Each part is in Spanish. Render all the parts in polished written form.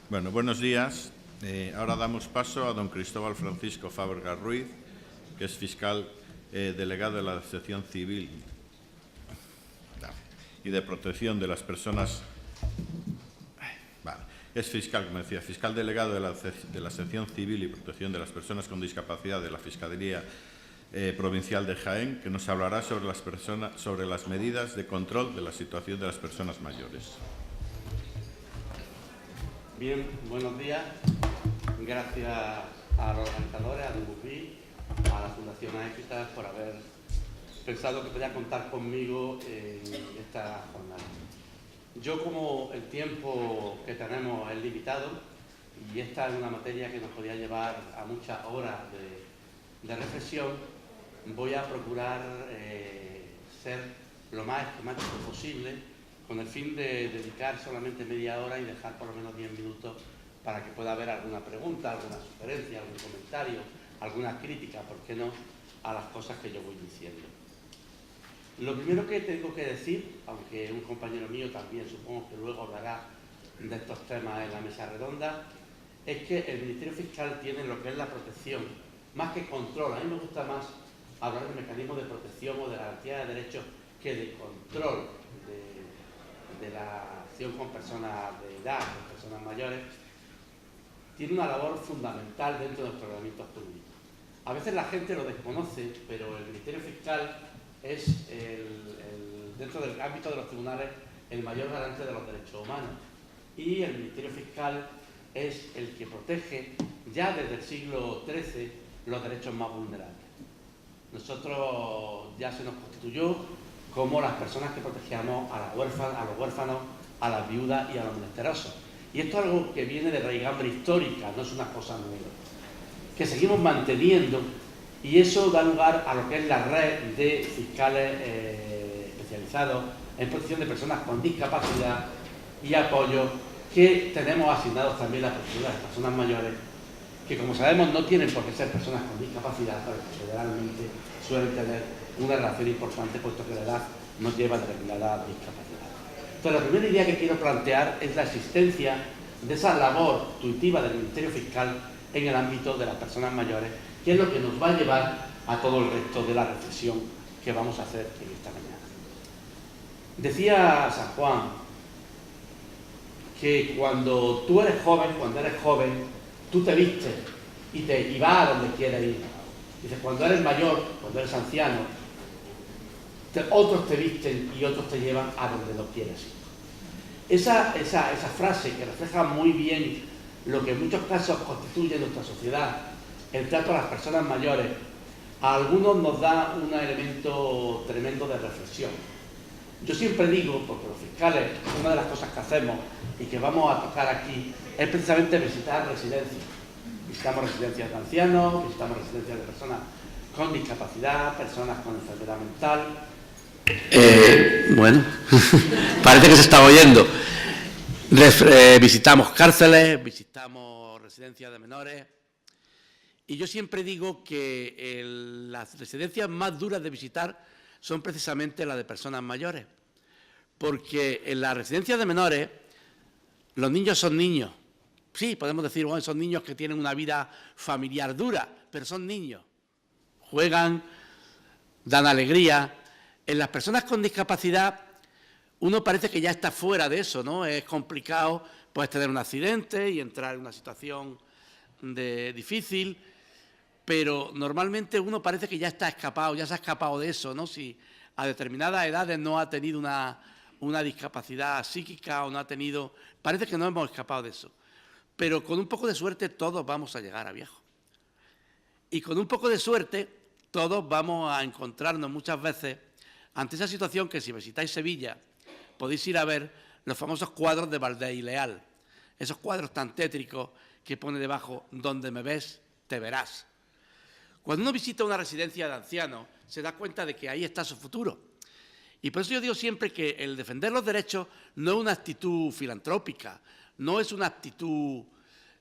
Bueno, buenos días. Ahora damos paso a don Cristóbal Francisco Fábrega Ruiz, que es fiscal delegado de la sección civil y de protección de las personas. Es fiscal, como decía, fiscal delegado de la sección civil y protección de las personas con discapacidad de la Fiscalía Provincial de Jaén, que nos hablará sobre las medidas de control de la situación de las personas mayores. Bien, buenos días. Gracias a los organizadores, a DUBI, a la Fundación Aéquitas por haber pensado que podía contar conmigo en esta jornada. Yo, como el tiempo que tenemos es limitado, y esta es una materia que nos podía llevar a muchas horas de reflexión, voy a procurar ser lo más esquemático posible, con el fin de dedicar solamente media hora y dejar por lo menos 10 minutos para que pueda haber alguna pregunta, alguna sugerencia, algún comentario, alguna crítica, ¿por qué no?, a las cosas que yo voy diciendo. Lo primero que tengo que decir, aunque un compañero mío también supongo que luego hablará de estos temas en la mesa redonda, es que el Ministerio Fiscal tiene lo que es la protección, más que control. A mí me gusta más hablar de mecanismos de protección o de garantía de derechos que de control de la acción con personas de edad, con personas mayores. Tiene una labor fundamental dentro de los ordenamientos públicos. A veces la gente lo desconoce, pero el Ministerio Fiscal es, dentro del ámbito de los tribunales, el mayor garante de los derechos humanos. Y el Ministerio Fiscal es el que protege, ya desde el siglo XIII, los derechos más vulnerables. Nosotros ya se nos constituyó como las personas que protegíamos a los huérfanos, a las viudas y a los menesterosos. Y esto es algo que viene de raigambre histórica, no es una cosa nueva, que seguimos manteniendo, y eso da lugar a lo que es la red de fiscales especializados en protección de personas con discapacidad y apoyo que tenemos asignados también a la protección de las personas mayores, que, como sabemos, no tienen por qué ser personas con discapacidad, pero que generalmente suelen tener una relación importante, puesto que la edad nos lleva a determinada discapacidad. Entonces, la primera idea que quiero plantear es la existencia de esa labor tuitiva del Ministerio Fiscal en el ámbito de las personas mayores, que es lo que nos va a llevar a todo el resto de la reflexión que vamos a hacer en esta mañana. Decía San Juan que cuando tú eres joven, tú te vistes y vas a donde quieres ir. Dice, cuando eres mayor, cuando eres anciano, otros te visten y otros te llevan a donde no quieres ir. Esa frase, que refleja muy bien lo que en muchos casos constituye nuestra sociedad, el trato a las personas mayores, a algunos nos da un elemento tremendo de reflexión. Yo siempre digo, porque los fiscales, una de las cosas que hacemos y que vamos a tocar aquí, es precisamente visitar residencias. Visitamos residencias de ancianos, visitamos residencias de personas con discapacidad, personas con enfermedad mental. Bueno, parece que se está oyendo. Visitamos cárceles, visitamos residencias de menores. Y yo siempre digo que las residencias más duras de visitar son precisamente las de personas mayores. Porque en las residencias de menores, los niños son niños. Sí, podemos decir, bueno, son niños que tienen una vida familiar dura, pero son niños. Juegan, dan alegría. En las personas con discapacidad, uno parece que ya está fuera de eso, ¿no? Es complicado, puedes tener un accidente y entrar en una situación difícil, pero normalmente uno parece que ya está escapado, ya se ha escapado de eso, ¿no? Si a determinadas edades no ha tenido una discapacidad psíquica o no ha tenido... Parece que no hemos escapado de eso. Pero con un poco de suerte todos vamos a llegar a viejos. Y con un poco de suerte todos vamos a encontrarnos muchas veces ante esa situación que, si visitáis Sevilla, podéis ir a ver los famosos cuadros de Valdés y Leal. Esos cuadros tan tétricos que pone debajo, donde me ves, te verás. Cuando uno visita una residencia de ancianos, se da cuenta de que ahí está su futuro. Y por eso yo digo siempre que el defender los derechos no es una actitud filantrópica, no es una actitud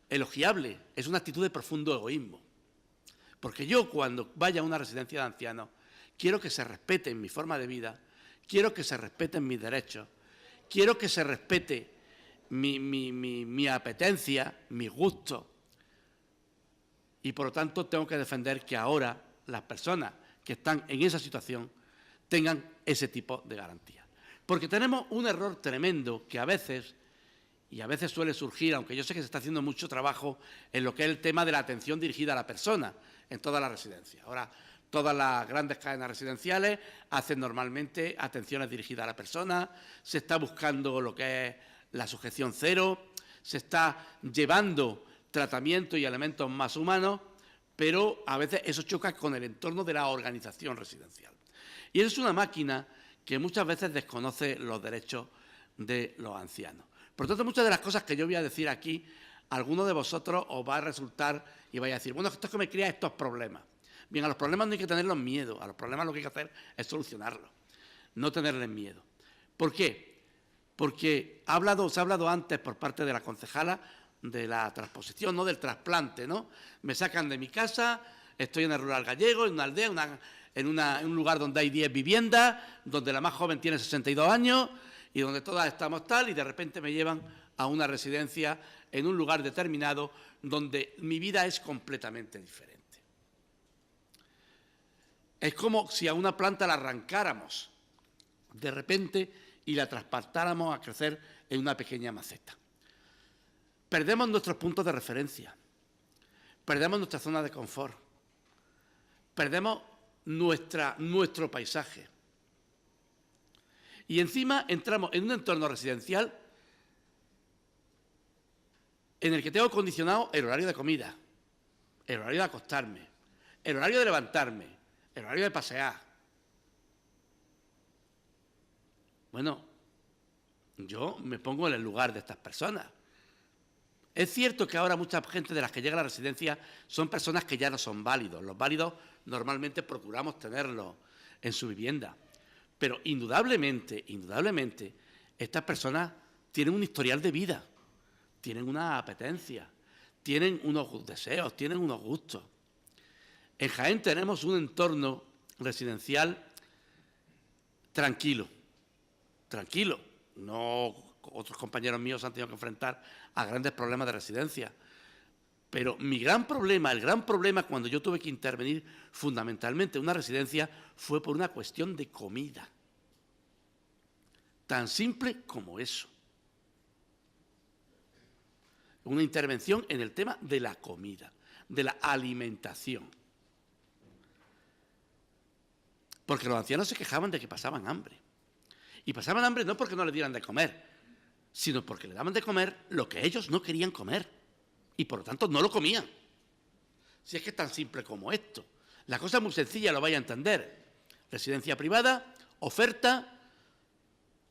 elogiable, es una actitud de profundo egoísmo. Porque yo, cuando vaya a una residencia de ancianos, quiero que se respeten mi forma de vida, quiero que se respeten mis derechos, quiero que se respete mi apetencia, mi gusto. Y por lo tanto tengo que defender que ahora las personas que están en esa situación tengan ese tipo de garantías. Porque tenemos un error tremendo que a veces suele surgir, aunque yo sé que se está haciendo mucho trabajo en lo que es el tema de la atención dirigida a la persona en todas las residencias. Ahora, todas las grandes cadenas residenciales hacen normalmente atenciones dirigidas a la persona, se está buscando lo que es la sujeción cero, se está llevando tratamiento y elementos más humanos, pero a veces eso choca con el entorno de la organización residencial. Y eso es una máquina que muchas veces desconoce los derechos de los ancianos. Por tanto, muchas de las cosas que yo voy a decir aquí, a alguno de vosotros os va a resultar y vais a decir, bueno, esto es que me crea estos problemas. Bien, a los problemas no hay que tenerlos miedo, a los problemas lo que hay que hacer es solucionarlos, no tenerles miedo. ¿Por qué? Porque se ha hablado antes por parte de la concejala de la transposición, no del trasplante, ¿no? Me sacan de mi casa, estoy en el rural gallego, en una aldea, en un lugar donde hay 10 viviendas, donde la más joven tiene 62 años y donde todas estamos tal, y de repente me llevan a una residencia en un lugar determinado donde mi vida es completamente diferente. Es como si a una planta la arrancáramos de repente y la trasplantáramos a crecer en una pequeña maceta. Perdemos nuestros puntos de referencia, perdemos nuestra zona de confort, perdemos nuestro paisaje. Y encima entramos en un entorno residencial en el que tengo condicionado el horario de comida, el horario de acostarme, el horario de levantarme, el horario de pasear. Bueno, yo me pongo en el lugar de estas personas. Es cierto que ahora mucha gente de las que llega a la residencia son personas que ya no son válidos. Los válidos normalmente procuramos tenerlos en su vivienda. Pero indudablemente, estas personas tienen un historial de vida, tienen una apetencia, tienen unos deseos, tienen unos gustos. En Jaén tenemos un entorno residencial tranquilo. No, otros compañeros míos han tenido que enfrentar a grandes problemas de residencia. Pero el gran problema cuando yo tuve que intervenir fundamentalmente en una residencia fue por una cuestión de comida. Tan simple como eso. Una intervención en el tema de la comida, de la alimentación. Porque los ancianos se quejaban de que pasaban hambre. Y pasaban hambre no porque no les dieran de comer, sino porque le daban de comer lo que ellos no querían comer. Y por lo tanto no lo comían. Si es que es tan simple como esto. La cosa es muy sencilla, lo vais a entender. Residencia privada, oferta,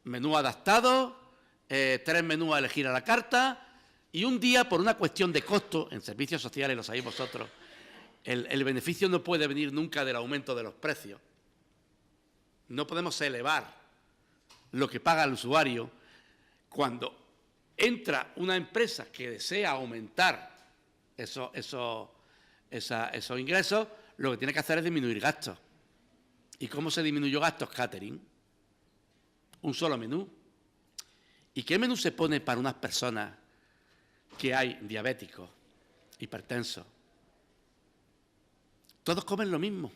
menú adaptado, 3 menús a elegir a la carta, y un día, por una cuestión de costo, en servicios sociales, lo sabéis vosotros, el beneficio no puede venir nunca del aumento de los precios. No podemos elevar lo que paga el usuario cuando entra una empresa que desea aumentar esos ingresos, lo que tiene que hacer es disminuir gastos. ¿Y cómo se disminuyó gastos? Catering. Un solo menú. ¿Y qué menú se pone para unas personas que hay diabéticos, hipertensos? Todos comen lo mismo.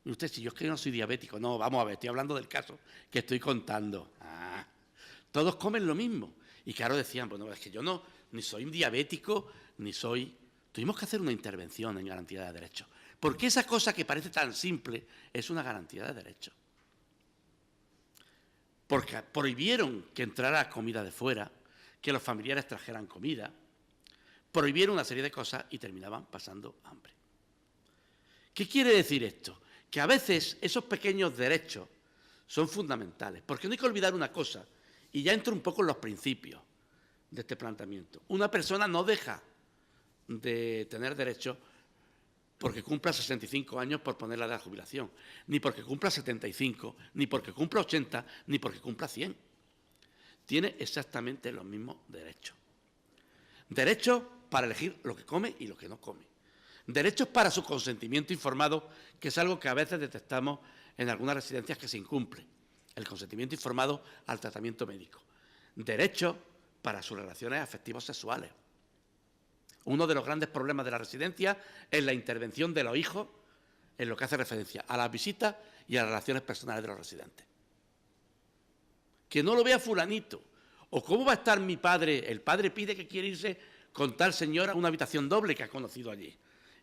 Y usted, si yo es que no soy diabético, no, vamos a ver, estoy hablando del caso que estoy contando. Todos comen lo mismo. Y claro, decían, bueno, es que yo no, ni soy diabético, ni soy... Tuvimos que hacer una intervención en garantía de derechos. Porque esa cosa que parece tan simple es una garantía de derechos. Porque prohibieron que entrara comida de fuera, que los familiares trajeran comida, prohibieron una serie de cosas y terminaban pasando hambre. ¿Qué quiere decir esto? Que a veces esos pequeños derechos son fundamentales, porque no hay que olvidar una cosa, y ya entro un poco en los principios de este planteamiento. Una persona no deja de tener derechos porque cumpla 65 años por poner la edad de jubilación, ni porque cumpla 75, ni porque cumpla 80, ni porque cumpla 100. Tiene exactamente los mismos derechos. Derechos para elegir lo que come y lo que no come. Derechos para su consentimiento informado, que es algo que a veces detectamos en algunas residencias que se incumple. El consentimiento informado al tratamiento médico. Derechos para sus relaciones afectivos sexuales. Uno de los grandes problemas de la residencia es la intervención de los hijos en lo que hace referencia a las visitas y a las relaciones personales de los residentes. Que no lo vea fulanito. ¿O cómo va a estar mi padre? El padre pide que quiere irse con tal señora a una habitación doble que ha conocido allí.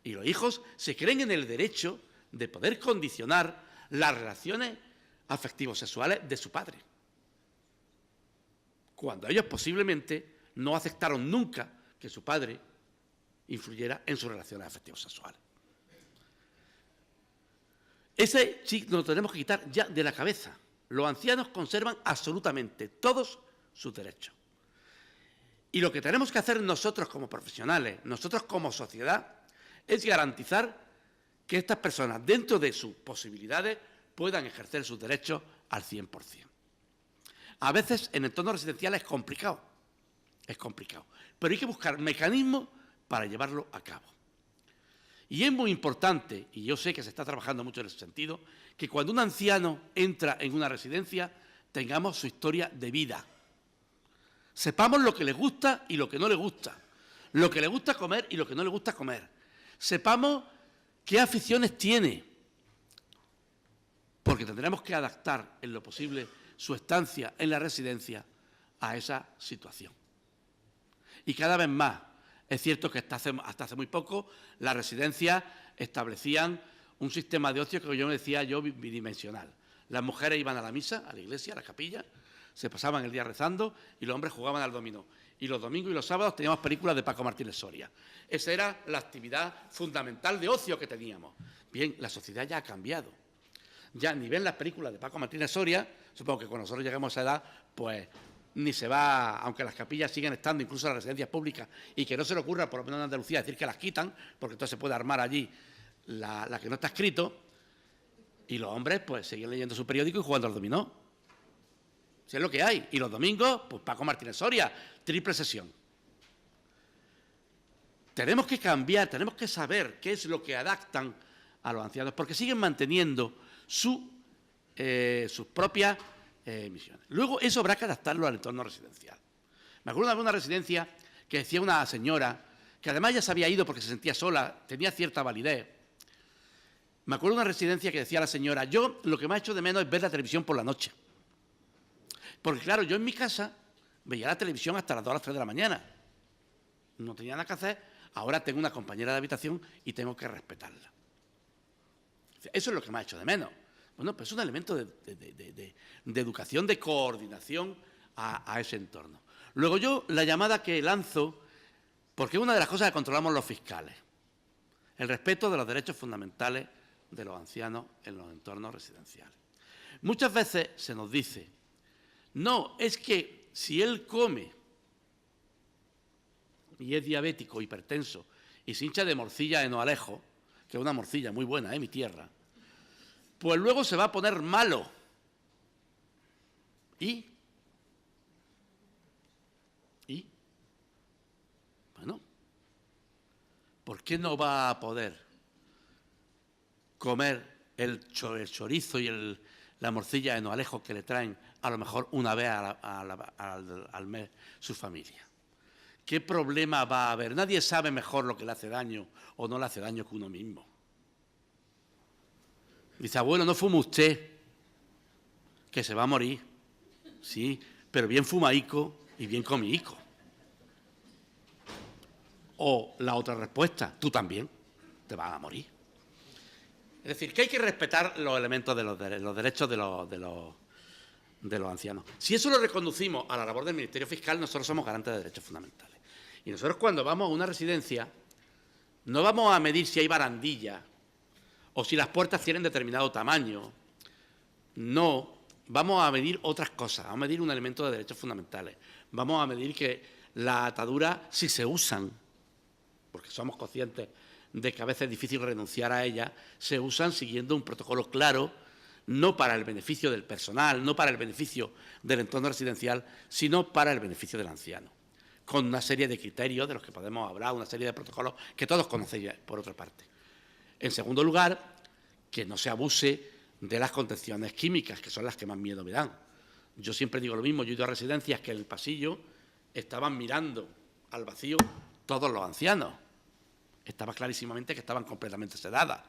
Y los hijos se creen en el derecho de poder condicionar las relaciones afectivos sexuales de su padre, cuando ellos posiblemente no aceptaron nunca que su padre influyera en sus relaciones afectivos sexuales. Ese chip nos lo tenemos que quitar ya de la cabeza. Los ancianos conservan absolutamente todos sus derechos. Y lo que tenemos que hacer nosotros como profesionales, nosotros como sociedad, es garantizar que estas personas, dentro de sus posibilidades, puedan ejercer sus derechos al 100%. A veces en entornos residenciales es complicado, pero hay que buscar mecanismos para llevarlo a cabo. Y es muy importante, y yo sé que se está trabajando mucho en ese sentido, que cuando un anciano entra en una residencia tengamos su historia de vida. Sepamos lo que le gusta y lo que no le gusta, lo que le gusta comer y lo que no le gusta comer. Sepamos qué aficiones tiene, porque tendremos que adaptar en lo posible su estancia en la residencia a esa situación. Y cada vez más, es cierto que hasta hace muy poco las residencias establecían un sistema de ocio que yo decía bidimensional. Las mujeres iban a la misa, a la iglesia, a la capilla, se pasaban el día rezando y los hombres jugaban al dominó. Y los domingos y los sábados teníamos películas de Paco Martínez Soria. Esa era la actividad fundamental de ocio que teníamos. Bien, la sociedad ya ha cambiado. Ya ni ven las películas de Paco Martínez Soria, supongo que cuando nosotros llegamos a esa edad, pues ni se va, aunque las capillas siguen estando, incluso las residencias públicas, y que no se le ocurra, por lo menos en Andalucía, decir que las quitan, porque entonces se puede armar allí la que no está escrito, y los hombres pues siguen leyendo su periódico y jugando al dominó. Si es lo que hay. Y los domingos, pues Paco Martínez Soria, triple sesión. Tenemos que cambiar, tenemos que saber qué es lo que adaptan a los ancianos, porque siguen manteniendo sus propias misiones. Luego, eso habrá que adaptarlo al entorno residencial. Me acuerdo de una residencia que decía una señora, que además ya se había ido porque se sentía sola, tenía cierta validez. Me acuerdo de una residencia que decía la señora, yo lo que me ha hecho de menos es ver la televisión por la noche. Porque claro, yo en mi casa veía la televisión hasta las 2 o las 3 de la mañana. No tenía nada que hacer, ahora tengo una compañera de habitación y tengo que respetarla. Eso es lo que me ha hecho de menos. Bueno, pues es un elemento de educación, de coordinación a ese entorno. Luego yo, la llamada que lanzo, porque es una de las cosas que controlamos los fiscales, el respeto de los derechos fundamentales de los ancianos en los entornos residenciales. Muchas veces se nos dice, no, es que si él come y es diabético, hipertenso, y se hincha de morcilla en Oalejo, que es una morcilla muy buena, mi tierra, pues luego se va a poner malo. ¿Y? Bueno, ¿por qué no va a poder comer el chorizo y la morcilla en Oalejo que le traen a lo mejor una vez al mes su familia? ¿Qué problema va a haber? Nadie sabe mejor lo que le hace daño o no le hace daño que uno mismo. Dice, abuelo, no fume usted, que se va a morir. Sí, pero bien fumaico y bien comiico. O la otra respuesta, tú también te vas a morir. Es decir, que hay que respetar los elementos de los derechos de los ancianos. Si eso lo reconducimos a la labor del Ministerio Fiscal, nosotros somos garantes de derechos fundamentales. Y nosotros cuando vamos a una residencia, no vamos a medir si hay barandilla o si las puertas tienen determinado tamaño. No, vamos a medir otras cosas, vamos a medir un elemento de derechos fundamentales. Vamos a medir que las ataduras, si se usan, porque somos conscientes de que a veces es difícil renunciar a ellas, se usan siguiendo un protocolo claro, no para el beneficio del personal, no para el beneficio del entorno residencial, sino para el beneficio del anciano, con una serie de criterios de los que podemos hablar, una serie de protocolos que todos conocéis por otra parte. En segundo lugar, que no se abuse de las contenciones químicas, que son las que más miedo me dan. Yo siempre digo lo mismo, yo he ido a residencias que en el pasillo estaban mirando al vacío todos los ancianos. Estaba clarísimamente que estaban completamente sedadas.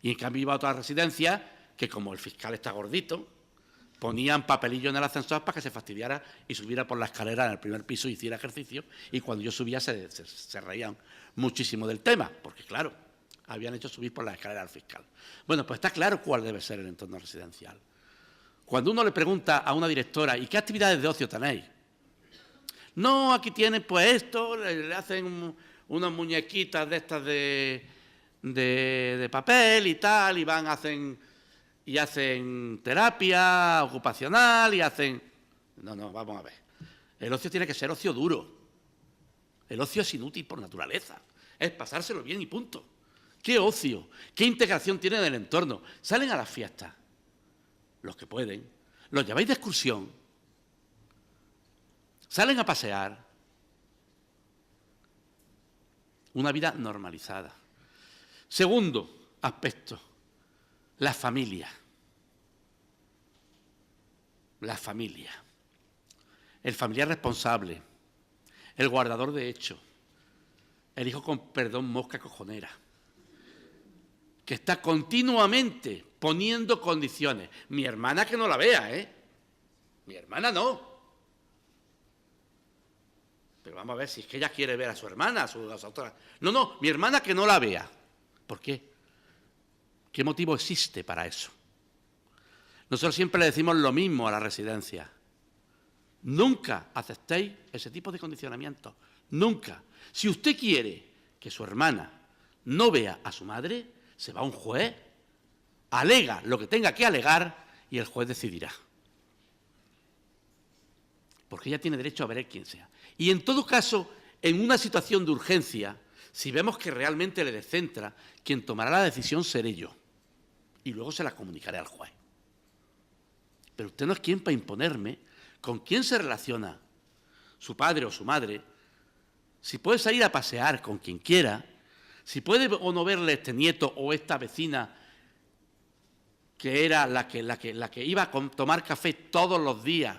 Y en cambio iba a otras residencias que, como el fiscal está gordito, ponían papelillo en el ascensor para que se fastidiara y subiera por la escalera en el primer piso y hiciera ejercicio, y cuando yo subía se reían muchísimo del tema, porque claro, habían hecho subir por la escalera al fiscal. Bueno, pues está claro cuál debe ser el entorno residencial. Cuando uno le pregunta a una directora, ¿y qué actividades de ocio tenéis? No, aquí tienen pues esto, le hacen unas muñequitas de estas de papel y tal, y van, hacen terapia ocupacional y hacen... No, vamos a ver. El ocio tiene que ser ocio duro. El ocio es inútil por naturaleza. Es pasárselo bien y punto. ¿Qué ocio? ¿Qué integración tiene en el entorno? Salen a las fiestas, los que pueden, los lleváis de excursión, salen a pasear. Una vida normalizada. Segundo aspecto, la familia. La familia. El familiar responsable, el guardador de hechos, el hijo con perdón mosca cojonera, que está continuamente poniendo condiciones. Mi hermana que no la vea, ¿eh? Mi hermana no. Pero vamos a ver si es que ella quiere ver a su hermana, a sus otras. No, mi hermana que no la vea. ¿Por qué? ¿Qué motivo existe para eso? Nosotros siempre le decimos lo mismo a la residencia. Nunca aceptéis ese tipo de condicionamientos. Nunca. Si usted quiere que su hermana no vea a su madre, se va a un juez, alega lo que tenga que alegar y el juez decidirá. Porque ella tiene derecho a ver a quien sea. Y en todo caso, en una situación de urgencia, si vemos que realmente le descentra, quien tomará la decisión seré yo. Y luego se la comunicaré al juez. Pero usted no es quien para imponerme con quién se relaciona su padre o su madre, si puede salir a pasear con quien quiera, si puede o no verle este nieto o esta vecina que era la que iba a tomar café todos los días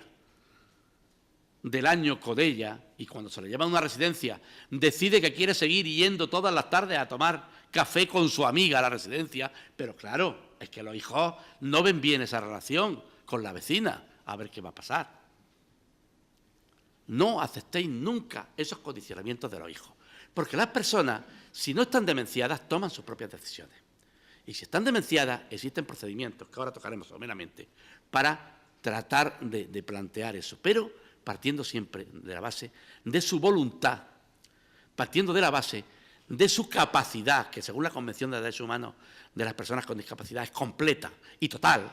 del año con ella, y cuando se le lleva a una residencia decide que quiere seguir yendo todas las tardes a tomar café con su amiga a la residencia, pero claro, es que los hijos no ven bien esa relación con la vecina, a ver qué va a pasar. No aceptéis nunca esos condicionamientos de los hijos, porque las personas, si no están demenciadas, toman sus propias decisiones. Y si están demenciadas, existen procedimientos, que ahora tocaremos someramente, para tratar de plantear eso, pero partiendo siempre de la base de su voluntad, partiendo de la base de su capacidad, que según la Convención de Derechos Humanos de las personas con discapacidad es completa y total,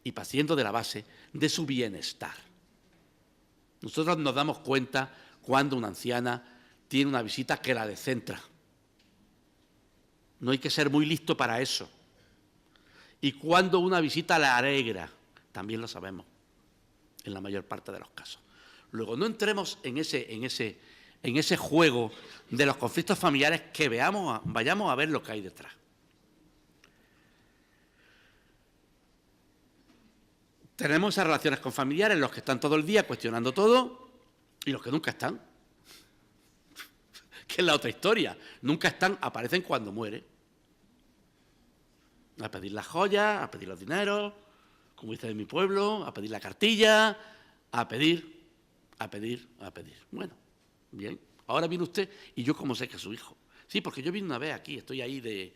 y partiendo de la base de su bienestar. Nosotros nos damos cuenta cuando una anciana tiene una visita que la descentra. No hay que ser muy listo para eso. Y cuando una visita la alegra, también lo sabemos, en la mayor parte de los casos. Luego, no entremos en ese juego de los conflictos familiares, que vayamos a ver lo que hay detrás. Tenemos esas relaciones con familiares, los que están todo el día cuestionando todo y los que nunca están. Que es la otra historia. Nunca están, aparecen cuando muere. A pedir las joyas, a pedir los dineros, como dice de mi pueblo, a pedir la cartilla, a pedir. Bueno, bien. Ahora viene usted y yo como sé que es su hijo. Sí, porque yo vine una vez aquí, estoy ahí de...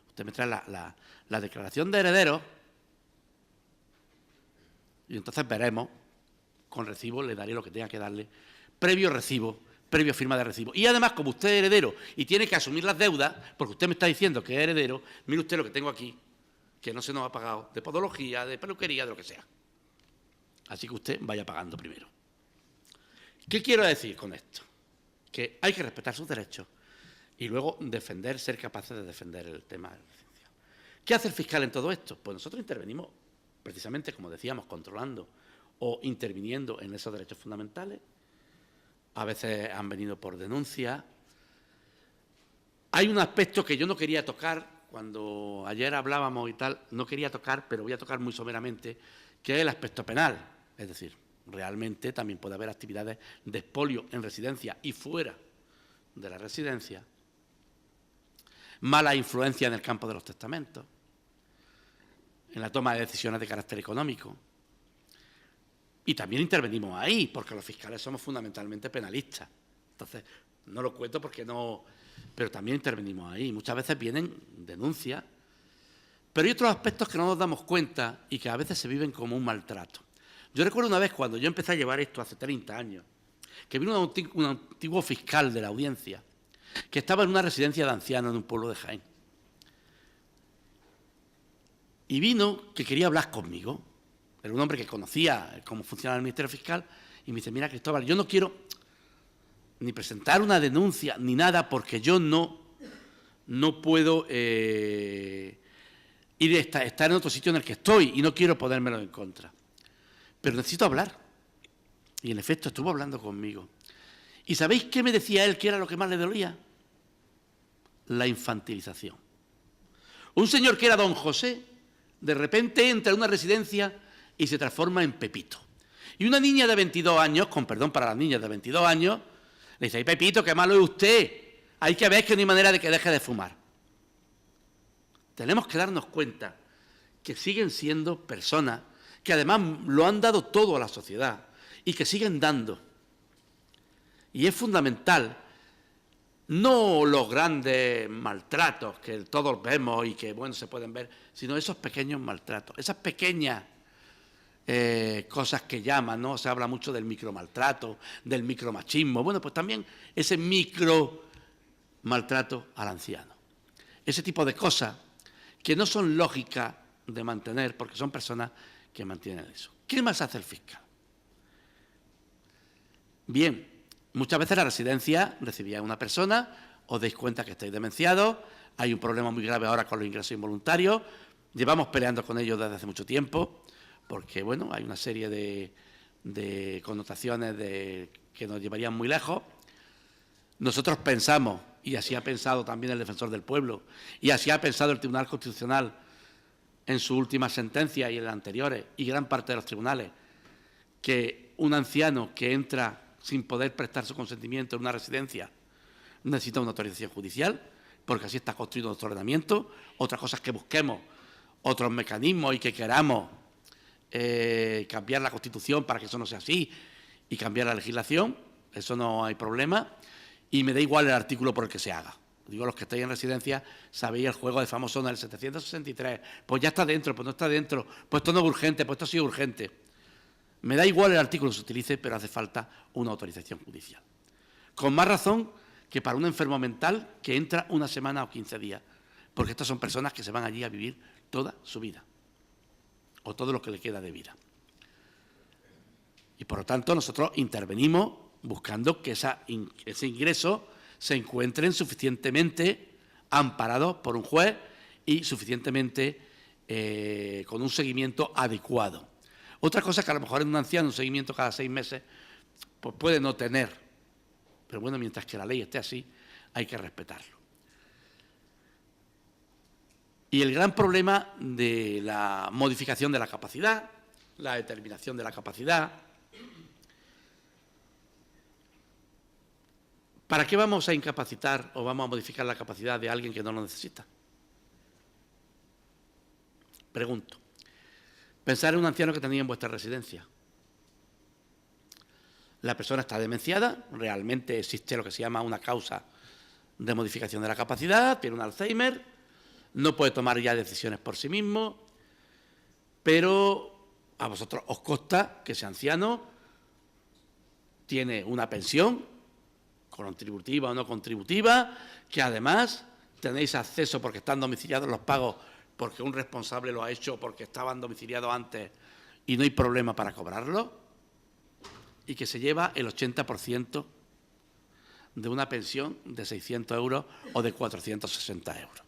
Usted me trae la declaración de herederos y entonces veremos, con recibo le daré lo que tenga que darle, previo recibo, previo firma de recibo. Y además, como usted es heredero y tiene que asumir las deudas, porque usted me está diciendo que es heredero, mire usted lo que tengo aquí, que no se nos ha pagado, de podología, de peluquería, de lo que sea. Así que usted vaya pagando primero. ¿Qué quiero decir con esto? Que hay que respetar sus derechos y luego ser capaces de defender el tema del licenciado. ¿Qué hace el fiscal en todo esto? Pues nosotros intervenimos precisamente, como decíamos, controlando o interviniendo en esos derechos fundamentales. A veces han venido por denuncia. Hay un aspecto que yo no quería tocar, cuando ayer hablábamos y tal, no quería tocar, pero voy a tocar muy someramente, que es el aspecto penal. Es decir, realmente también puede haber actividades de expolio en residencia y fuera de la residencia, mala influencia en el campo de los testamentos, en la toma de decisiones de carácter económico. Y también intervenimos ahí, porque los fiscales somos fundamentalmente penalistas. Entonces, no lo cuento porque no... Pero también intervenimos ahí. Muchas veces vienen denuncias, pero hay otros aspectos que no nos damos cuenta y que a veces se viven como un maltrato. Yo recuerdo una vez cuando yo empecé a llevar esto hace 30 años, que vino un antiguo fiscal de la audiencia, que estaba en una residencia de ancianos en un pueblo de Jaén. Y vino que quería hablar conmigo. Era un hombre que conocía cómo funcionaba el Ministerio Fiscal y me dice, mira, Cristóbal, yo no quiero ni presentar una denuncia ni nada porque yo no puedo estar en otro sitio en el que estoy y no quiero ponérmelo en contra. Pero necesito hablar. Y en efecto estuvo hablando conmigo. ¿Y sabéis qué me decía él que era lo que más le dolía? La infantilización. Un señor que era don José, de repente entra en una residencia y se transforma en Pepito. Y una niña de 22 años, con perdón para las niñas de 22 años, le dice, ¡ay, Pepito, qué malo es usted! Hay que ver que no hay manera de que deje de fumar. Tenemos que darnos cuenta que siguen siendo personas que además lo han dado todo a la sociedad y que siguen dando. Y es fundamental, no los grandes maltratos que todos vemos y que, bueno, se pueden ver, sino esos pequeños maltratos, esas pequeñas cosas que llaman, ¿no? Se habla mucho del micromaltrato, del micromachismo. Bueno, pues también ese micromaltrato al anciano. Ese tipo de cosas que no son lógicas de mantener porque son personas que mantienen eso. ¿Qué más hace el fiscal? Bien, muchas veces la residencia recibía a una persona, os dais cuenta que estáis demenciados, hay un problema muy grave ahora con los ingresos involuntarios, llevamos peleando con ellos desde hace mucho tiempo, porque, bueno, hay una serie de connotaciones que nos llevarían muy lejos. Nosotros pensamos, y así ha pensado también el Defensor del Pueblo, y así ha pensado el Tribunal Constitucional en su última sentencia y en las anteriores, y gran parte de los tribunales, que un anciano que entra sin poder prestar su consentimiento en una residencia necesita una autorización judicial, porque así está construido nuestro ordenamiento. Otra cosa es que busquemos otros mecanismos y que queramos cambiar la Constitución para que eso no sea así y cambiar la legislación, eso no hay problema, y me da igual el artículo por el que se haga. Digo, los que estáis en residencia, sabéis el juego de famoso en el 763, pues ya está dentro, pues no está dentro, pues esto no es urgente, pues esto sí es urgente. Me da igual el artículo que se utilice, pero hace falta una autorización judicial. Con más razón que para un enfermo mental que entra una semana o 15 días, porque estas son personas que se van allí a vivir toda su vida, o todo lo que le queda de vida. Y por lo tanto nosotros intervenimos buscando que ese ingreso se encuentren suficientemente amparados por un juez y suficientemente con un seguimiento adecuado. Otra cosa que a lo mejor en un anciano un seguimiento cada 6 meses pues puede no tener, pero bueno, mientras que la ley esté así, hay que respetarlo. Y el gran problema de la modificación de la capacidad, la determinación de la capacidad. ¿Para qué vamos a incapacitar o vamos a modificar la capacidad de alguien que no lo necesita? Pregunto. Pensar en un anciano que tenía en vuestra residencia. La persona está demenciada, realmente existe lo que se llama una causa de modificación de la capacidad, tiene un Alzheimer, no puede tomar ya decisiones por sí mismo, pero a vosotros os consta que ese anciano tiene una pensión, contributiva o no contributiva, que además tenéis acceso porque están domiciliados los pagos, porque un responsable lo ha hecho porque estaban domiciliados antes y no hay problema para cobrarlo, y que se lleva el 80% de una pensión de 600 euros o de 460 euros.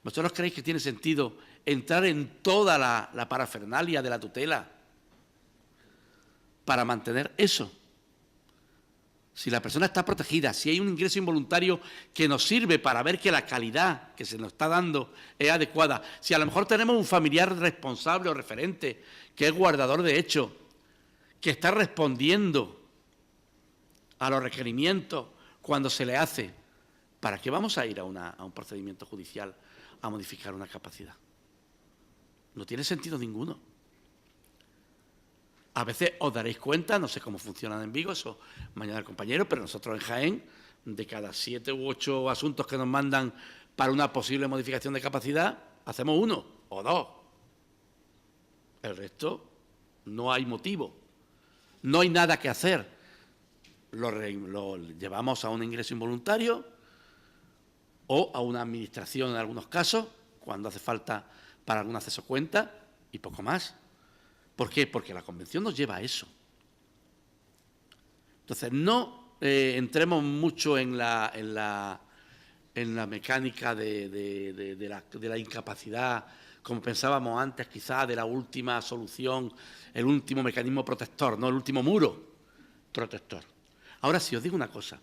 ¿Vosotros creéis que tiene sentido entrar en toda la parafernalia de la tutela para mantener eso? si la persona está protegida, si hay un ingreso involuntario que nos sirve para ver que la calidad que se nos está dando es adecuada, si a lo mejor tenemos un familiar responsable o referente que es guardador de hechos, que está respondiendo a los requerimientos cuando se le hace, ¿para qué vamos a ir a un procedimiento judicial a modificar una capacidad? No tiene sentido ninguno. A veces os daréis cuenta, no sé cómo funcionan en Vigo, eso mañana el compañero, pero nosotros en Jaén, de cada 7 u 8 asuntos que nos mandan para una posible modificación de capacidad, hacemos 1 o 2. El resto no hay motivo, no hay nada que hacer. Lo llevamos a un ingreso involuntario o a una administración en algunos casos, cuando hace falta para algún acceso a cuenta y poco más. ¿Por qué? Porque la Convención nos lleva a eso. Entonces, no entremos mucho en la mecánica de la incapacidad, como pensábamos antes, quizá de la última solución, el último mecanismo protector, no el último muro protector. Ahora sí, os digo una cosa.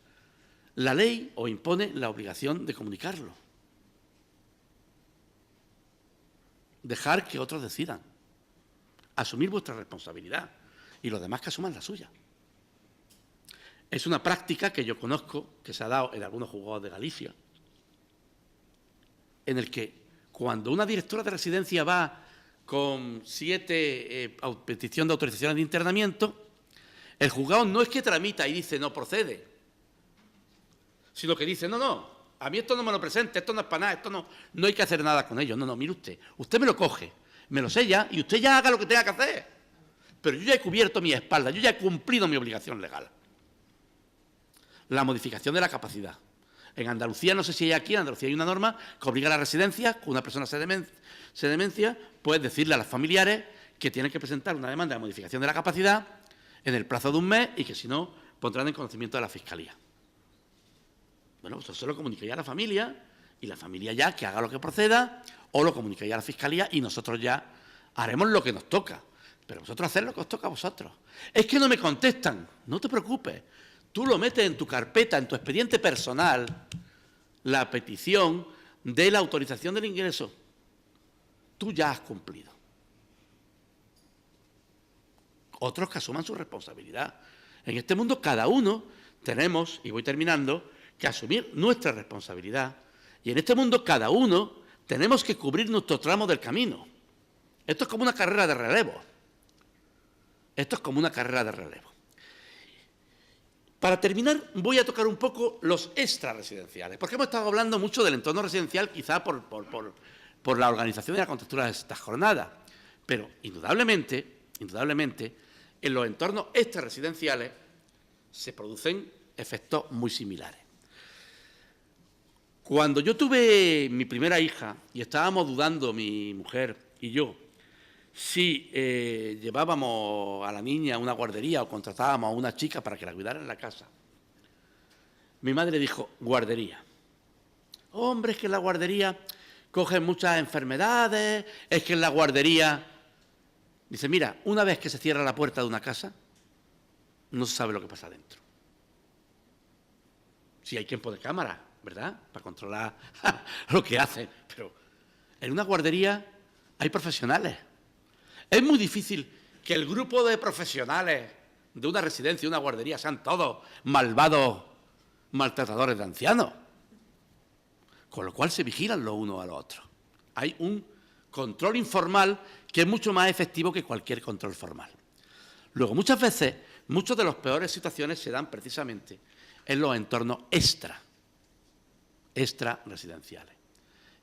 La ley os impone la obligación de comunicarlo. Dejar que otros decidan. Asumir vuestra responsabilidad y los demás que asuman la suya. Es una práctica que yo conozco, que se ha dado en algunos juzgados de Galicia, en el que cuando una directora de residencia va con 7 peticiones de autorización de internamiento, el juzgado no es que tramita y dice no procede, sino que dice no, a mí esto no me lo presente, esto no es para nada, esto no hay que hacer nada con ello. No, mire usted me lo coge, me lo sella y usted ya haga lo que tenga que hacer. Pero yo ya he cubierto mi espalda, yo ya he cumplido mi obligación legal. La modificación de la capacidad. En Andalucía, no sé si hay aquí, en Andalucía hay una norma que obliga a la residencia, cuando una persona se demencia, pues decirle a los familiares que tienen que presentar una demanda de modificación de la capacidad en el plazo de un mes y que si no, pondrán en conocimiento de la Fiscalía. Bueno, pues eso lo comunicaría a la familia y la familia ya que haga lo que proceda o lo comunicaría a la Fiscalía y nosotros ya haremos lo que nos toca. Pero vosotros haced lo que os toca a vosotros. Es que no me contestan. No te preocupes. Tú lo metes en tu carpeta, en tu expediente personal, la petición de la autorización del ingreso. Tú ya has cumplido. Otros que asuman su responsabilidad. En este mundo cada uno tenemos, y voy terminando, que asumir nuestra responsabilidad. Y en este mundo cada uno tenemos que cubrir nuestro tramo del camino. Esto es como una carrera de relevo. Para terminar, voy a tocar un poco los extrarresidenciales, porque hemos estado hablando mucho del entorno residencial, quizá por la organización y la contextura de estas jornadas, pero indudablemente, en los entornos extrarresidenciales se producen efectos muy similares. Cuando yo tuve mi primera hija y estábamos dudando, mi mujer y yo, si llevábamos a la niña a una guardería o contratábamos a una chica para que la cuidara en la casa, mi madre dijo, guardería. Hombre, es que en la guardería cogen muchas enfermedades, es que en la guardería... Dice, mira, una vez que se cierra la puerta de una casa, no se sabe lo que pasa dentro. Sí hay quien pone cámara, ¿verdad?, para controlar lo que hacen, pero en una guardería hay profesionales. Es muy difícil que el grupo de profesionales de una residencia, de una guardería, sean todos malvados maltratadores de ancianos. Con lo cual se vigilan los unos a los otros. Hay un control informal que es mucho más efectivo que cualquier control formal. Luego, muchas veces, muchas de las peores situaciones se dan precisamente en los entornos extraresidenciales.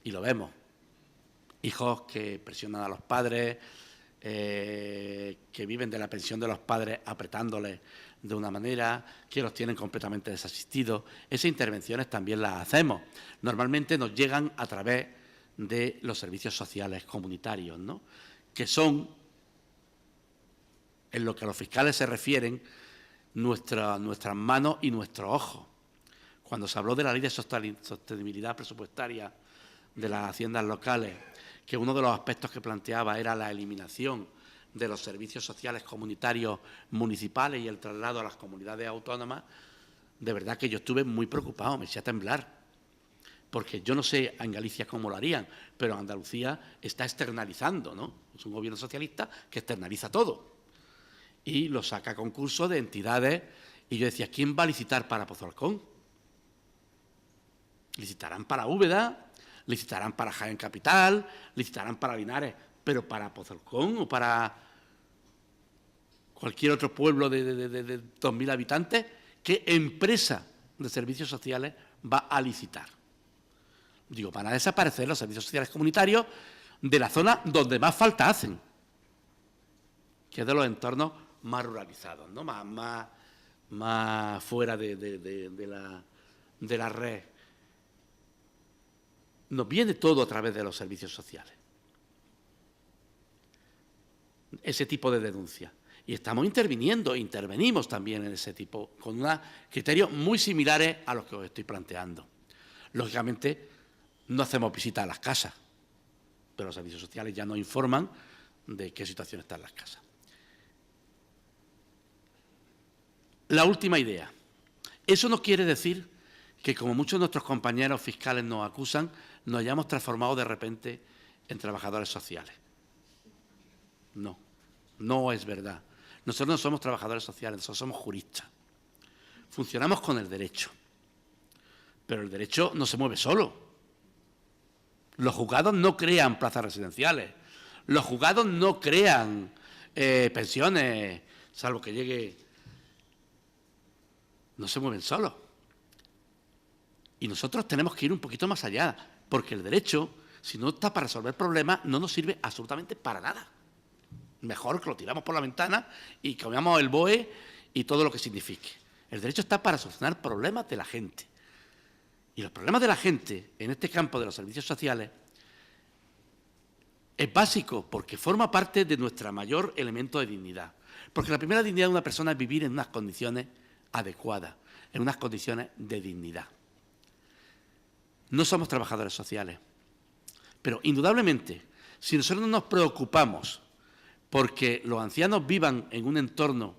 Y lo vemos. Hijos que presionan a los padres, que viven de la pensión de los padres apretándoles de una manera, que los tienen completamente desasistidos. Esas intervenciones también las hacemos. Normalmente nos llegan a través de los servicios sociales comunitarios, ¿no?, que son, en lo que a los fiscales se refieren, nuestras manos y nuestros ojos. Cuando se habló de la ley de sostenibilidad presupuestaria de las haciendas locales, que uno de los aspectos que planteaba era la eliminación de los servicios sociales comunitarios municipales y el traslado a las comunidades autónomas, de verdad que yo estuve muy preocupado, me eché a temblar, porque yo no sé en Galicia cómo lo harían, pero Andalucía está externalizando, ¿no? Es un gobierno socialista que externaliza todo y lo saca a concurso de entidades. Y yo decía, ¿quién va a licitar para Pozalcón? Licitarán para Úbeda, licitarán para Jaén Capital, licitarán para Linares, pero para Pozalcón o para cualquier otro pueblo de 2.000 habitantes, ¿qué empresa de servicios sociales va a licitar? Digo, van a desaparecer los servicios sociales comunitarios de la zona donde más falta hacen, que es de los entornos más ruralizados, ¿no? más fuera de la red. Nos viene todo a través de los servicios sociales. Ese tipo de denuncia. Y estamos intervenimos también en ese tipo, con unos criterios muy similares a los que os estoy planteando. Lógicamente, no hacemos visitas a las casas, pero los servicios sociales ya nos informan de qué situación están las casas. La última idea. Eso no quiere decir que, como muchos de nuestros compañeros fiscales nos acusan, nos hayamos transformado de repente en trabajadores sociales. No, no es verdad. Nosotros no somos trabajadores sociales, nosotros somos juristas. Funcionamos con el derecho, pero el derecho no se mueve solo. Los juzgados no crean plazas residenciales, los juzgados no crean pensiones, salvo que llegue. No se mueven solos. Y nosotros tenemos que ir un poquito más allá, porque el derecho, si no está para resolver problemas, no nos sirve absolutamente para nada. Mejor que lo tiramos por la ventana y cambiamos el BOE y todo lo que signifique. El derecho está para solucionar problemas de la gente. Y los problemas de la gente, en este campo de los servicios sociales, es básico porque forma parte de nuestro mayor elemento de dignidad. Porque la primera dignidad de una persona es vivir en unas condiciones adecuadas, en unas condiciones de dignidad. No somos trabajadores sociales, pero indudablemente, si nosotros no nos preocupamos porque los ancianos vivan en un entorno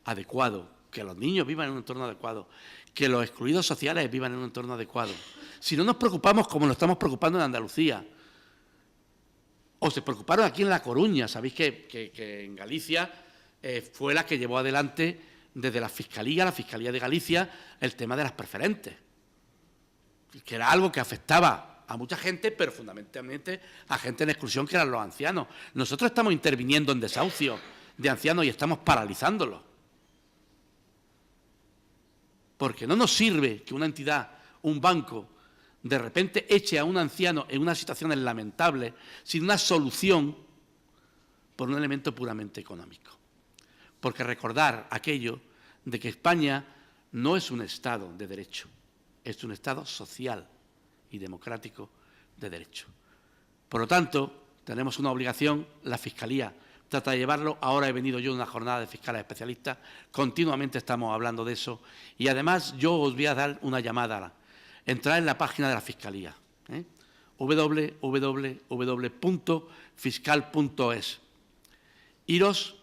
adecuado, que los niños vivan en un entorno adecuado, que los excluidos sociales vivan en un entorno adecuado, si no nos preocupamos como nos estamos preocupando en Andalucía, o se preocuparon aquí en La Coruña, sabéis que en Galicia fue la que llevó adelante desde la Fiscalía de Galicia, el tema de las preferentes, que era algo que afectaba a mucha gente, pero fundamentalmente a gente en exclusión, que eran los ancianos. Nosotros estamos interviniendo en desahucios de ancianos y estamos paralizándolos. Porque no nos sirve que una entidad, un banco, de repente eche a un anciano en unas situaciones lamentables sin una solución por un elemento puramente económico. Porque recordar aquello de que España no es un Estado de derecho, es un Estado social y democrático de derecho. Por lo tanto, tenemos una obligación, la Fiscalía trata de llevarlo. Ahora he venido yo de una jornada de fiscales especialistas, continuamente estamos hablando de eso, y además yo os voy a dar una llamada. Entrar en la página de la Fiscalía, www.fiscal.es. Iros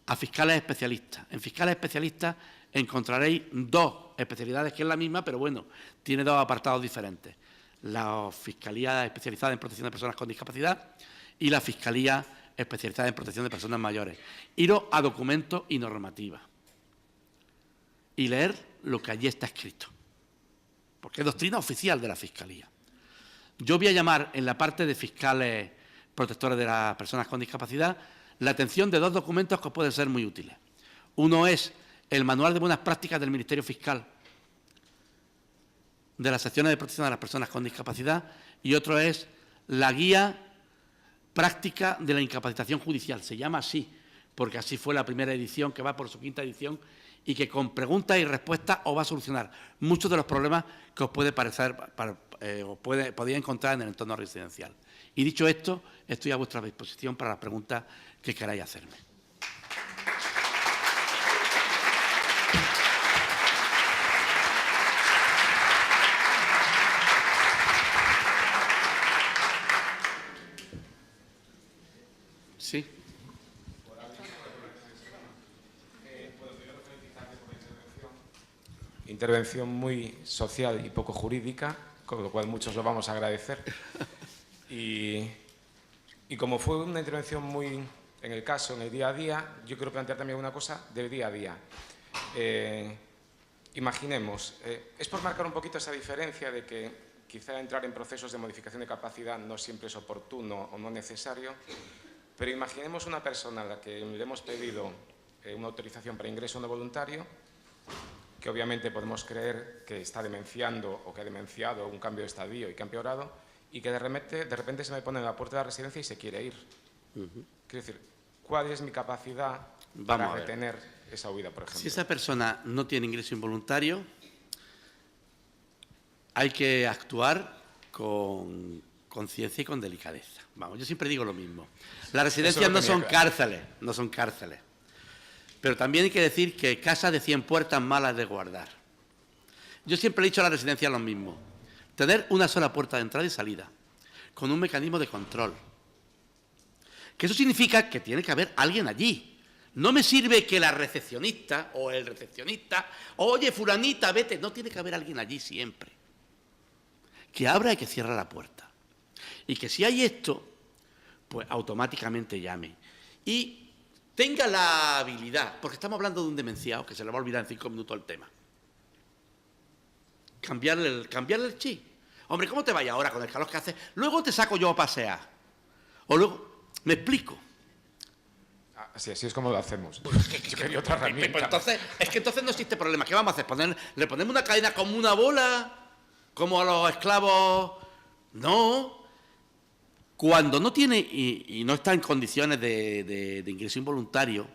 a fiscales especialistas. En fiscales especialistas encontraréis dos especialidades, que es la misma, pero bueno, tiene dos apartados diferentes. La Fiscalía especializada en protección de personas con discapacidad y la Fiscalía especializada en protección de personas mayores. Iros a documentos y normativa y leer lo que allí está escrito, porque es doctrina oficial de la Fiscalía. Yo voy a llamar en la parte de fiscales protectores de las personas con discapacidad la atención de dos documentos que pueden ser muy útiles. Uno es el Manual de Buenas Prácticas del Ministerio Fiscal de las secciones de protección de las personas con discapacidad, y otro es la Guía Práctica de la Incapacitación Judicial. Se llama así porque así fue la primera edición, que va por su quinta edición, y que con preguntas y respuestas os va a solucionar muchos de los problemas que os puede parecer, podéis encontrar en el entorno residencial. Y dicho esto, estoy a vuestra disposición para las preguntas que queráis hacerme. Sí. intervención muy social y poco jurídica, con lo cual muchos lo vamos a agradecer. Y como fue una intervención muy en el caso, en el día a día, yo quiero plantear también una cosa del día a día. Imaginemos, es por marcar un poquito esa diferencia de que quizá entrar en procesos de modificación de capacidad no siempre es oportuno o no necesario, pero imaginemos una persona a la que le hemos pedido una autorización para ingreso no voluntario, que obviamente podemos creer que está demenciando o que ha demenciado un cambio de estadio y que ha empeorado, y que de repente se me pone en la puerta de la residencia y se quiere ir. Quiero decir, ¿cuál es mi capacidad para retener esa huida, por ejemplo? Si esa persona no tiene ingreso involuntario, hay que actuar con conciencia y con delicadeza. Vamos, yo siempre digo lo mismo. Las residencias no son cárceles, no son cárceles. Pero también hay que decir que casa de 100 puertas malas de guardar. Yo siempre he dicho a la residencia lo mismo. Tener una sola puerta de entrada y salida, con un mecanismo de control. Que eso significa que tiene que haber alguien allí. No me sirve que la recepcionista o el recepcionista, oye, fulanita, vete. No, tiene que haber alguien allí siempre. Que abra y que cierre la puerta. Y que si hay esto, pues automáticamente llame. Y tenga la habilidad, porque estamos hablando de un demenciado que se le va a olvidar en 5 minutos el tema. Cambiarle el chip. Hombre, ¿cómo te vayas ahora con el calor que hace? Luego te saco yo a pasear. O luego, me explico. Así es como lo hacemos. Pues yo quería otra herramienta. Entonces no existe problema. ¿Qué vamos a hacer? ¿Le ponemos una cadena como una bola? ¿Como a los esclavos? No. Cuando no tiene y no está en condiciones de ingreso involuntario,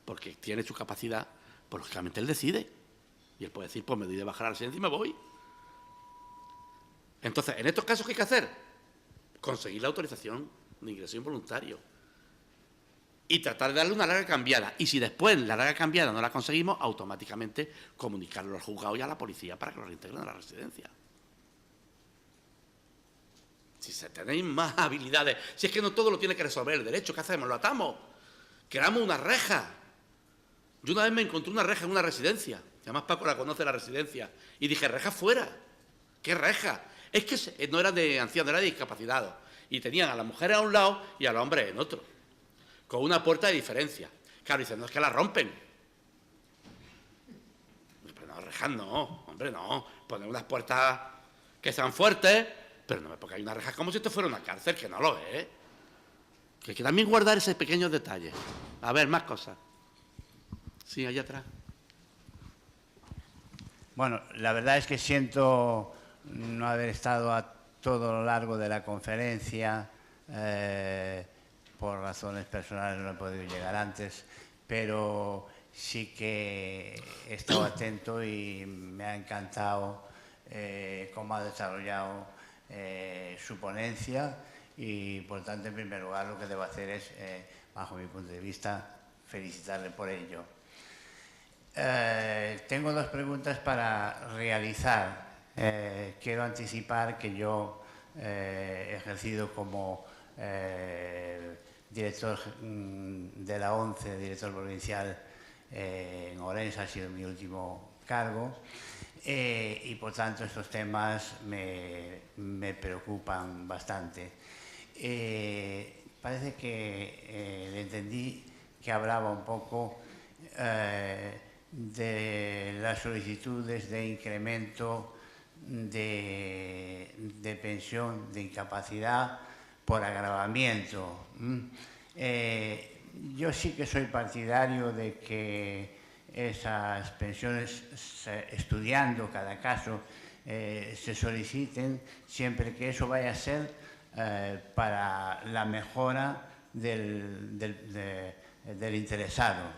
porque tiene su capacidad, pues lógicamente él decide. Y él puede decir, pues me doy de bajar a la residencia y me voy. Entonces, en estos casos, ¿qué hay que hacer? Conseguir la autorización de ingreso involuntario. Y tratar de darle una larga cambiada. Y si después la larga cambiada no la conseguimos, automáticamente comunicarlo al juzgado y a la policía para que lo reintegren a la residencia. Si tenéis más habilidades, si es que no todo lo tiene que resolver el derecho, ¿qué hacemos? ¿Lo atamos? ¿Creamos una reja? Yo una vez me encontré una reja en una residencia, además Paco la conoce, la residencia, y dije, reja fuera. ¿Qué reja? Es que no era de ancianos, era de discapacitados. Y tenían a las mujeres a un lado y a los hombres en otro, con una puerta de diferencia. Claro, dicen, no, es que la rompen. Pero no, rejas no, hombre, no. Poner unas puertas que sean fuertes, pero no me porque hay una reja como si esto fuera una cárcel, que no lo es. Que hay que también guardar esos pequeños detalles. A ver, más cosas. Sí, allá atrás. Bueno, la verdad es que siento no haber estado a todo lo largo de la conferencia. Por razones personales no he podido llegar antes, pero sí que he estado atento y me ha encantado cómo ha desarrollado su ponencia y, por tanto, en primer lugar, lo que debo hacer es, bajo mi punto de vista, felicitarle por ello. Tengo 2 preguntas para realizar. Quiero anticipar que yo he ejercido como director de la ONCE, director provincial en Orense, ha sido mi último cargo, y por tanto estos temas me preocupan bastante. Parece que le entendí que hablaba un poco de las solicitudes de incremento de pensión de incapacidad por agravamiento. Yo sí que soy partidario de que esas pensiones, estudiando cada caso, se soliciten siempre que eso vaya a ser para la mejora del interesado.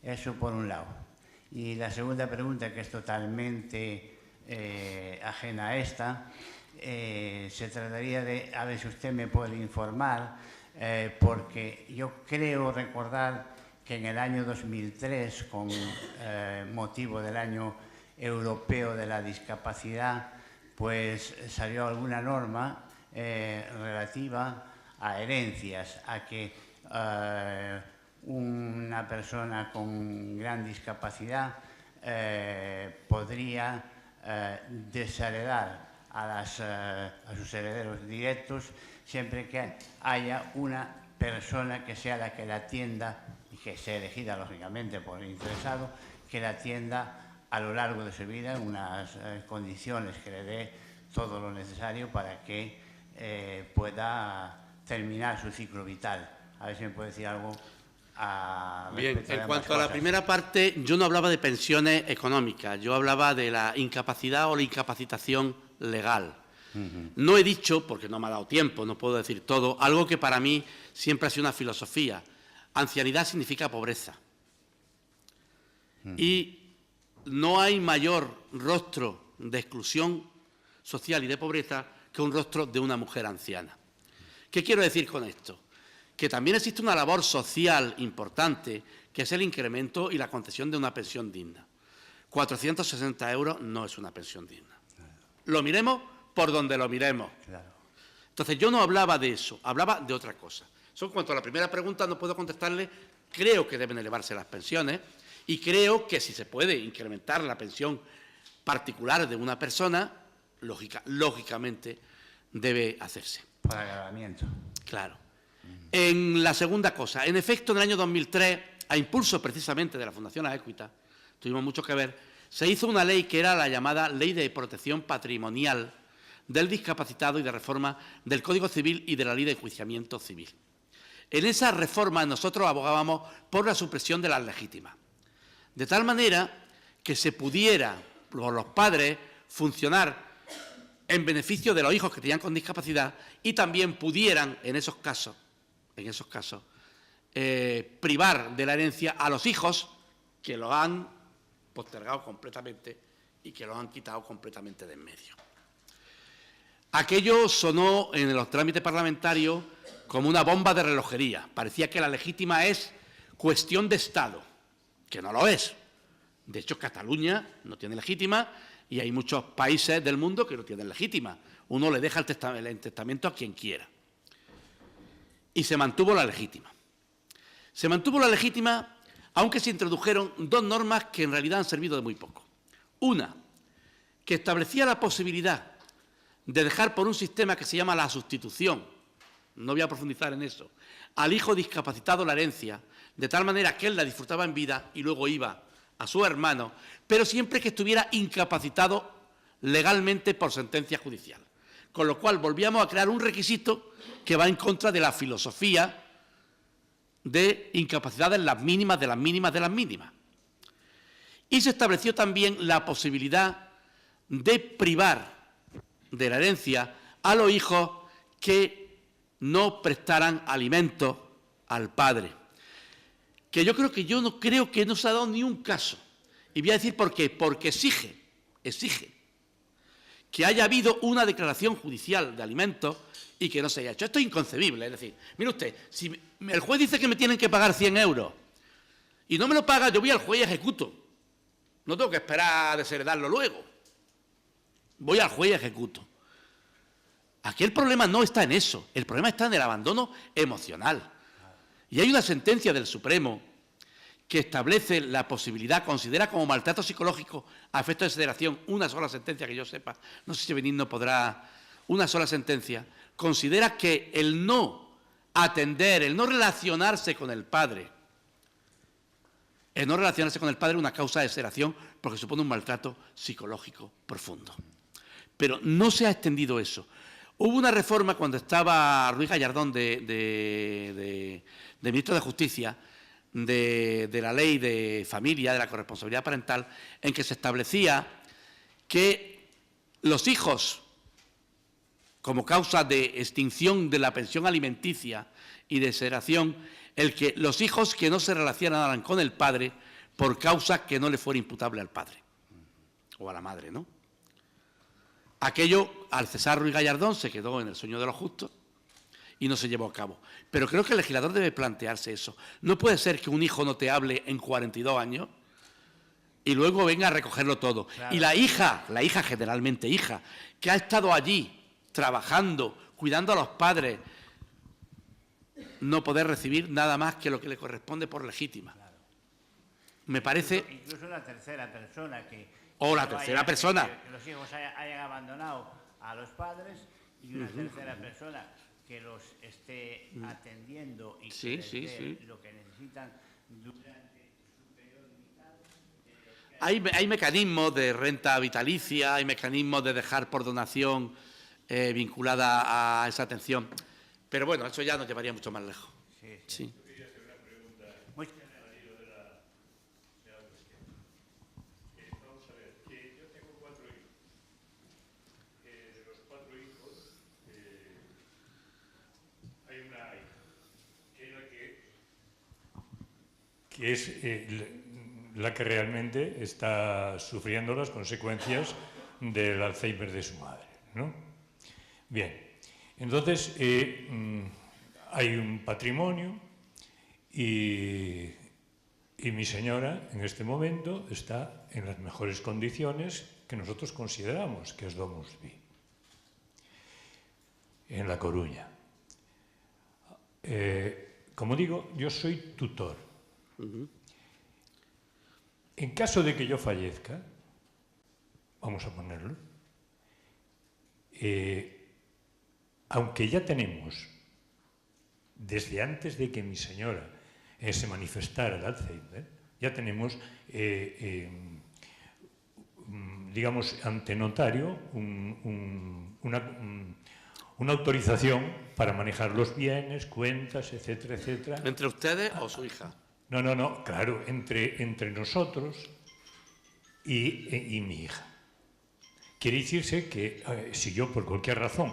Eso por un lado. Y la segunda pregunta, que es totalmente ajena a esta, se trataría de, a ver si usted me puede informar, porque yo creo recordar que en el año 2003, con motivo del Año Europeo de la Discapacidad, pues salió alguna norma relativa a herencias, a que una persona con gran discapacidad podría desheredar a sus herederos directos siempre que haya una persona que sea la que la atienda y que sea elegida, lógicamente, por el interesado, que la atienda a lo largo de su vida en unas condiciones que le dé todo lo necesario para que pueda terminar su ciclo vital. A ver si me puede decir algo. Bien, en cuanto a la primera parte, yo no hablaba de pensiones económicas, yo hablaba de la incapacidad o la incapacitación legal. No he dicho, porque no me ha dado tiempo, no puedo decir todo, algo que para mí siempre ha sido una filosofía. Ancianidad significa pobreza. Y no hay mayor rostro de exclusión social y de pobreza que un rostro de una mujer anciana. ¿Qué quiero decir con esto? Que también existe una labor social importante, que es el incremento y la concesión de una pensión digna. 460 euros no es una pensión digna. Lo miremos por donde lo miremos. Entonces, yo no hablaba de eso, hablaba de otra cosa. En cuanto a la primera pregunta, no puedo contestarle. Creo que deben elevarse las pensiones y creo que si se puede incrementar la pensión particular de una persona, lógicamente debe hacerse. Por agravamiento. Claro. En la segunda cosa, en efecto, en el año 2003, a impulso precisamente de la Fundación Aequitas, tuvimos mucho que ver, se hizo una ley que era la llamada Ley de Protección Patrimonial del Discapacitado y de reforma del Código Civil y de la Ley de Enjuiciamiento Civil. En esa reforma nosotros abogábamos por la supresión de las legítimas, de tal manera que se pudiera, por los padres, funcionar en beneficio de los hijos que tenían con discapacidad y también pudieran, en esos casos, privar de la herencia a los hijos que lo han postergado completamente y que lo han quitado completamente de en medio. Aquello sonó en los trámites parlamentarios como una bomba de relojería. Parecía que la legítima es cuestión de Estado, que no lo es. De hecho, Cataluña no tiene legítima y hay muchos países del mundo que no tienen legítima. Uno le deja el testamento a quien quiera. Y se mantuvo la legítima. Se mantuvo la legítima, aunque se introdujeron dos normas que en realidad han servido de muy poco. Una, que establecía la posibilidad de dejar por un sistema que se llama la sustitución, no voy a profundizar en eso, al hijo discapacitado la herencia, de tal manera que él la disfrutaba en vida y luego iba a su hermano, pero siempre que estuviera incapacitado legalmente por sentencia judicial. Con lo cual volvíamos a crear un requisito que va en contra de la filosofía de incapacidades las mínimas de las mínimas de las mínimas. Y se estableció también la posibilidad de privar de la herencia a los hijos que no prestaran alimentos al padre. Que yo creo que no se ha dado ni un caso. Y voy a decir por qué. Porque exige que haya habido una declaración judicial de alimentos y que no se haya hecho. Esto es inconcebible. Es decir, mire usted, si el juez dice que me tienen que pagar 100 euros y no me lo paga, yo voy al juez y ejecuto. No tengo que esperar a desheredarlo luego. Voy al juez y ejecuto. Aquí el problema no está en eso. El problema está en el abandono emocional. Y hay una sentencia del Supremo que establece la posibilidad, considera como maltrato psicológico a efecto de desheredación, una sola sentencia que yo sepa, no sé si Benigno podrá, una sola sentencia, considera que el no atender, el no relacionarse con el padre es una causa de desheredación porque supone un maltrato psicológico profundo. Pero no se ha extendido eso. Hubo una reforma cuando estaba Ruiz Gallardón de ministro de Justicia de la ley de familia, de la corresponsabilidad parental, en que se establecía que los hijos, como causa de extinción de la pensión alimenticia y de desheredación, los hijos que no se relacionaran con el padre por causa que no le fuera imputable al padre o a la madre, ¿no? Aquello, al cesar Ruiz Gallardón, se quedó en el sueño de los justos y no se llevó a cabo. Pero creo que el legislador debe plantearse eso. No puede ser que un hijo no te hable en 42 años y luego venga a recogerlo todo. Claro. Y la hija generalmente hija, que ha estado allí trabajando, cuidando a los padres, no poder recibir nada más que lo que le corresponde por legítima. Claro. me parece... Incluso la tercera persona que... O la tercera persona. Que los hijos hayan abandonado a los padres y una tercera persona que los esté atendiendo y que les dé lo que necesitan durante su periodo vital. Hay mecanismos de renta vitalicia, hay mecanismos de dejar por donación vinculada a esa atención, pero bueno, eso ya nos llevaría mucho más lejos. Sí. Que es la que realmente está sufriendo las consecuencias del Alzheimer de su madre, ¿no? Bien, entonces hay un patrimonio y mi señora en este momento está en las mejores condiciones que nosotros consideramos, que es Domus Vi, en La Coruña. Como digo, yo soy tutor. En caso de que yo fallezca, vamos a ponerlo, aunque ya tenemos, desde antes de que mi señora se manifestara el Alzheimer, ya tenemos, digamos, ante notario una autorización para manejar los bienes, cuentas, etcétera, etcétera. ¿Entre ustedes o su hija? No, claro, entre nosotros y mi hija. Quiere decirse que si yo por cualquier razón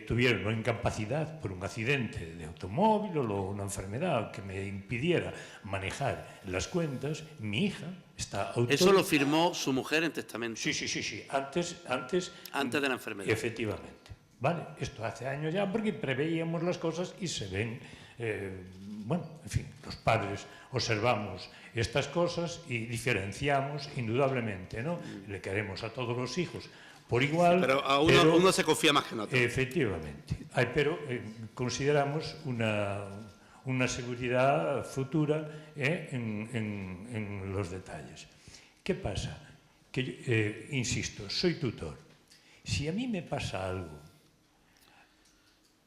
tuviera una incapacidad por un accidente de automóvil o una enfermedad que me impidiera manejar las cuentas, mi hija está autorizada. Eso lo firmó su mujer en testamento. Sí. Antes de la enfermedad. Efectivamente. Vale, esto hace años ya porque preveíamos las cosas y se ven... bueno, en fin, los padres observamos estas cosas y diferenciamos indudablemente, ¿no? Le queremos a todos los hijos por igual. Pero a uno se confía más que en otro. Efectivamente. Pero consideramos una seguridad futura en los detalles. ¿Qué pasa? Que, insisto, soy tutor. Si a mí me pasa algo,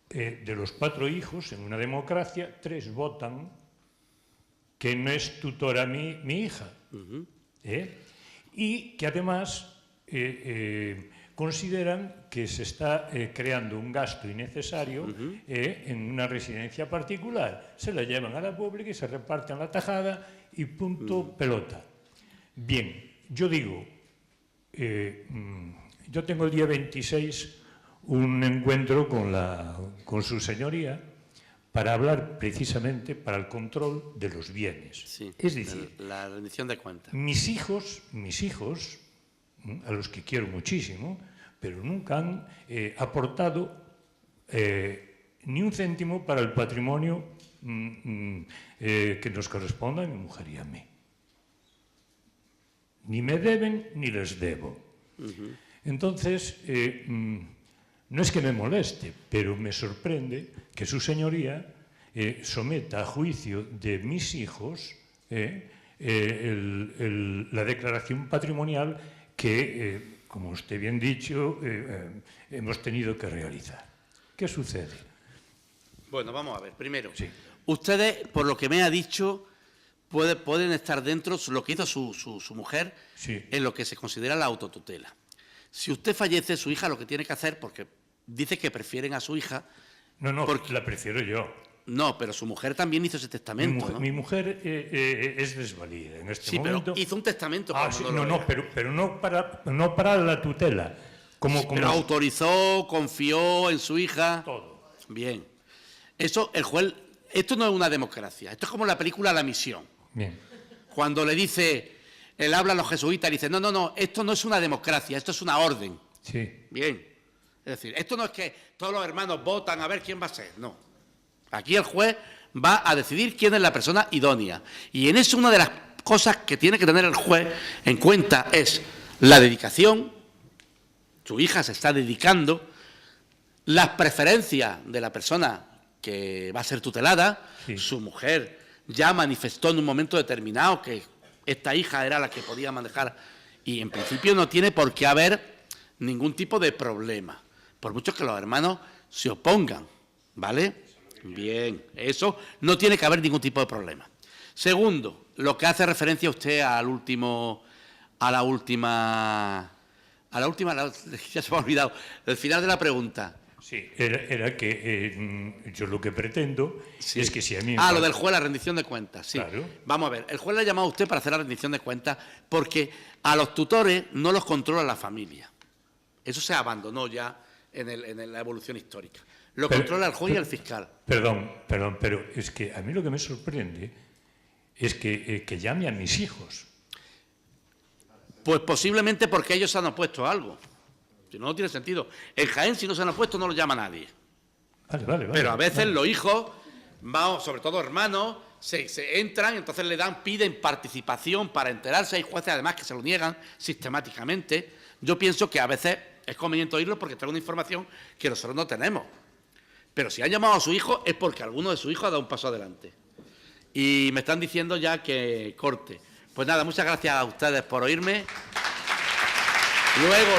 de los 4 hijos, en una democracia, 3 votan que no es tutora mi hija. Y que además consideran que se está creando un gasto innecesario en una residencia particular. Se la llevan a la pública y se reparten la tajada y punto pelota. Bien, yo digo, yo tengo el día 26 un encuentro con su señoría para hablar precisamente para el control de los bienes. Sí, es decir, la rendición de cuentas. Mis hijos, a los que quiero muchísimo, pero nunca han aportado ni un céntimo para el patrimonio que nos corresponda a mi mujer y a mí. Ni me deben ni les debo. Entonces, no es que me moleste, pero me sorprende que su señoría someta a juicio de mis hijos la declaración patrimonial que, como usted bien dicho, hemos tenido que realizar. ¿Qué sucede? Bueno, vamos a ver. Primero, sí. Ustedes, por lo que me ha dicho, pueden estar dentro de lo que hizo su mujer, sí, en lo que se considera la autotutela. Si usted fallece, su hija lo que tiene que hacer, porque dice que prefieren a su hija... No, porque la prefiero yo. No, pero su mujer también hizo ese testamento. Mi mujer es desvalida en este momento. Pero hizo un testamento. Sí, pero no para la tutela. Pero autorizó, confió en su hija. Todo. Bien. Eso, el juez... Esto no es una democracia. Esto es como la película La Misión. Bien. Cuando le dice... Él habla a los jesuitas y dice, no, esto no es una democracia, esto es una orden. Sí. Bien. Es decir, esto no es que todos los hermanos votan a ver quién va a ser, no. Aquí el juez va a decidir quién es la persona idónea. Y en eso una de las cosas que tiene que tener el juez en cuenta es la dedicación, su hija se está dedicando, las preferencias de la persona que va a ser tutelada, sí, su mujer ya manifestó en un momento determinado que esta hija era la que podía manejar y en principio no tiene por qué haber ningún tipo de problema, por mucho que los hermanos se opongan, ¿vale? Bien, eso no tiene que haber ningún tipo de problema. Segundo, lo que hace referencia usted al último, ya se me ha olvidado, el final de la pregunta. Sí, era que yo lo que pretendo es que si a mí... Lo del juez, la rendición de cuentas, sí. Claro. Vamos a ver, el juez le ha llamado a usted para hacer la rendición de cuentas porque a los tutores no los controla la familia. Eso se abandonó ya en la evolución histórica. Lo controla el juez y el fiscal. Perdón, pero es que a mí lo que me sorprende es que llame a mis hijos. Pues posiblemente porque ellos se han opuesto a algo. Si no, no tiene sentido. En Jaén, si no se han opuesto, no lo llama nadie. Vale. Pero a veces los hijos, sobre todo hermanos, se entran, entonces piden participación para enterarse. Hay jueces, además, que se lo niegan sistemáticamente. Yo pienso que a veces es conveniente oírlo porque trae una información que nosotros no tenemos. Pero si han llamado a su hijo es porque alguno de sus hijos ha dado un paso adelante. Y me están diciendo ya que corte. Pues nada, muchas gracias a ustedes por oírme. Luego.